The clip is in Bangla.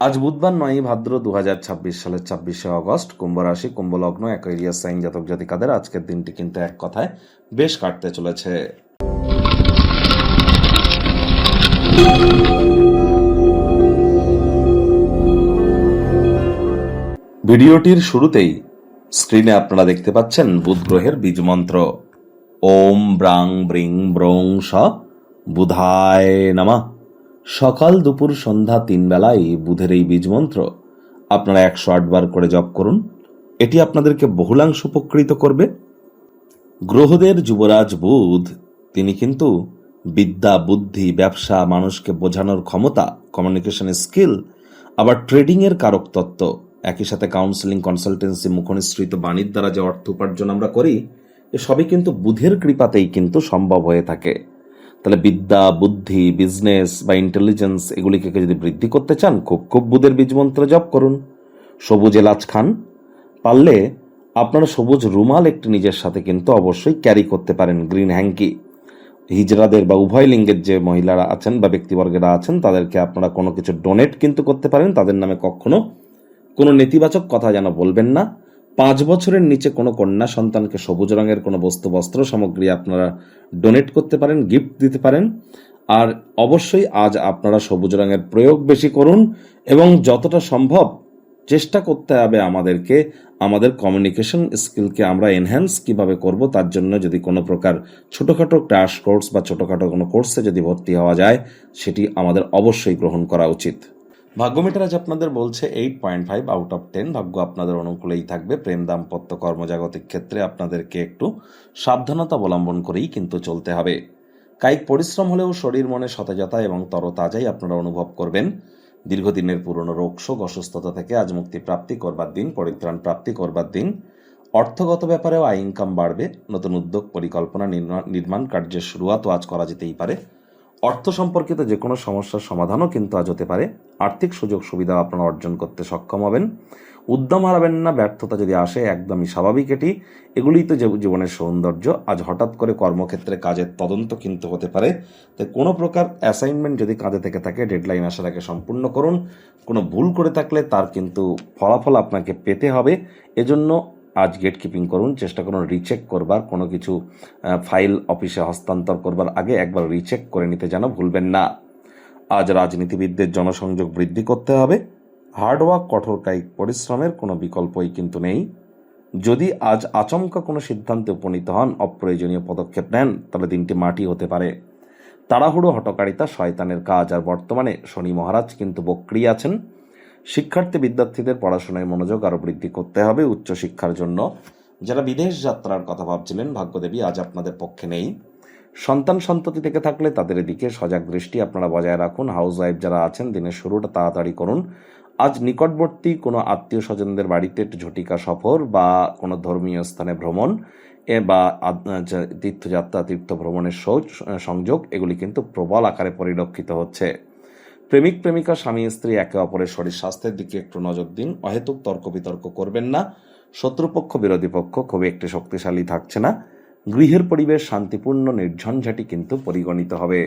আজ বুধবার 9 ভাদ্র 2026 সালের 26শে অগস্ট, কুম্ভ রাশি, কুম্ভ লগ্ন, অ্যাকোয়ারিয়াস সাইন জাতক জাতিকাদের আজকের দিনটি কিন্তু এক কথায় বেশ কাটতে চলেছে। ভিডিওটির শুরুতেই স্ক্রিনে আপনারা দেখতে পাচ্ছেন বুধ গ্রহের বীজ মন্ত্র ওম ব্রাং ব্রিং ব্রং স বুধায় নমঃ। সকাল দুপুর সন্ধ্যা 3 বেলায় বুধের এই বীজ মন্ত্র আপনারা 108 বার করে জপ করুন। এটি আপনাদেরকে বহুলাংশ উপকৃত করবে। গ্রহদের যুবরাজ বুধ, তিনি কিন্তু বিদ্যা, বুদ্ধি, ব্যবসা, মানুষকে বোঝানোর ক্ষমতা, কমিউনিকেশনের স্কিল, আবার ট্রেডিংয়ের কারক তত্ত্ব, একই সাথে কাউন্সেলিং, কনসালটেন্সি, মুখনিসৃত বাণীর দ্বারা যে অর্থ উপার্জন আমরা করি, এসবই কিন্তু বুধের কৃপাতেই কিন্তু সম্ভব হয়ে থাকে। তাহলে বিদ্যা, বুদ্ধি, বিজনেস বা ইন্টেলিজেন্স এগুলিকে যদি বৃদ্ধি করতে চান, খুব বুধের বীজ মন্ত্র জপ করুন। সবুজ এলাচ খান, পারলে আপনারা সবুজ রুমাল একটি নিজের সাথে কিন্তু অবশ্যই ক্যারি করতে পারেন। গ্রিন হ্যাঙ্কি, হিজড়াদের বা উভয় লিঙ্গের যে মহিলারা আছেন বা ব্যক্তিবর্গেরা আছেন তাদেরকে আপনারা কোনো কিছু ডোনেট কিন্তু করতে পারেন। তাদের নামে কখনো কোনো নেতিবাচক কথা যেন বলবেন না। 5 বছরের নিচে কোনো কন্যা সন্তানকে সবুজ রঙের কোনো বস্ত্র সামগ্রী আপনারা ডোনেট করতে পারেন, গিফট দিতে পারেন। আর অবশ্যই আজ আপনারা সবুজ রঙের প্রয়োগ বেশি করুন এবং যতটা সম্ভব চেষ্টা করতে হবে আমাদেরকে আমাদের কমিউনিকেশন স্কিলকে আমরা এনহ্যান্স কিভাবে করব, তার জন্য যদি কোনো প্রকার ছোটোখাটো ক্র্যাশ কোর্স বা ছোটোখাটো কোনো কোর্সে যদি ভর্তি হওয়া যায়, সেটি আমাদের অবশ্যই গ্রহণ করা উচিত। ভাগ্যমিটার আজ আপনাদের বলছে 8.5 আউট অফ 10। ভাগ্য আপনাদের অনুকূলেই থাকবে। প্রেম, দাম্পত্য, কর্মজাগতিক ক্ষেত্রে আপনাদেরকে একটু সাবধানতা অবলম্বন করেই কিন্তু চলতে হবে। কায়িক পরিশ্রম হলেও শরীর মনে সতেজতা এবং তরতাজাই আপনারা অনুভব করবেন। দীর্ঘদিনের পুরনো রোগ শোক অসুস্থতা থেকে আজ মুক্তি প্রাপ্তি করবার দিন, পরিত্রাণ প্রাপ্তি করবার দিন। অর্থগত ব্যাপারেও আয় ইনকাম বাড়বে। নতুন উদ্যোগ, পরিকল্পনা, নির্মাণ কার্যের শুরুয়াতও আজ করা যেতেই পারে। অর্থ সম্পর্কিত যে কোনো সমস্যার সমাধানও কিন্তু আজ হতে পারে। আর্থিক সুযোগ সুবিধা আপনারা অর্জন করতে সক্ষম হবেন। উদ্যম হারাবেন না। ব্যর্থতা যদি আসে একদমই স্বাভাবিক, এগুলিই তো জীবনের সৌন্দর্য। আজ হঠাৎ করে কর্মক্ষেত্রে কাজের তদন্ত কিন্তু হতে পারে। তাই কোনো প্রকার অ্যাসাইনমেন্ট যদি কাঁধে থেকে থাকে, ডেডলাইন আসার আগে সম্পূর্ণ করুন। কোনো ভুল করে থাকলে তার কিন্তু ফলাফল আপনাকে পেতে হবে। এজন্য আজ গেট কিপিং করুন। চেষ্টা করুন রিচেক করবার, কোনো কিছু ফাইল অফিসে হস্তান্তর করবার আগে একবার রিচেক করে নিতে যেন ভুলবেন না। আজ রাজনীতিবিদদের জনসংযোগ বৃদ্ধি করতে হবে। হার্ডওয়ার্ক, কঠোর কায়িক পরিশ্রমের কোনো বিকল্পই কিন্তু নেই। যদি আজ আচমকা কোনো সিদ্ধান্তে উপনীত হন, অপ্রয়োজনীয় পদক্ষেপ নেন, তাহলে দিনটি মাটি হতে পারে। তাড়াহুড়ো, হঠকারিতা শয়তানের কাজ। আর বর্তমানে শনি মহারাজ কিন্তু বক্রী আছেন। শিক্ষার্থী বিদ্যার্থীদের পড়াশোনায় মনোযোগ আরও বৃদ্ধি করতে হবে। উচ্চশিক্ষার জন্য যারা বিদেশ যাত্রার কথা ভাবছিলেন, ভাগ্যদেবী আজ আপনাদের পক্ষে নেই। সন্তান সন্ততি থেকে থাকলে তাদের দিকে সজাগ দৃষ্টি আপনারা বজায় রাখুন। হাউস ওয়াইফ যারা আছেন, দিনের শুরুটা তাড়াতাড়ি করুন। আজ নিকটবর্তী কোনো আত্মীয় স্বজনদের বাড়িতে একটু ঝটিকা সফর বা কোনো ধর্মীয় স্থানে ভ্রমণ বা তীর্থযাত্রা, তীর্থ ভ্রমণের সংযোগ এগুলি কিন্তু প্রবল আকারে পরিলক্ষিত হচ্ছে। প্রেমিক প্রেমিকা, স্বামী স্ত্রী একে অপরের শরীর স্বাস্থ্যের দিকে একটু নজর দিন। অহেতুক তর্ক বিতর্ক করবেন না। শত্রুপক্ষ, বিরোধী পক্ষ খুব একটি শক্তিশালী থাকছে না। গৃহের পরিবেশ শান্তিপূর্ণ, নির্ঝঞ্ঝাটি কিন্তু পরিগণিত হবে।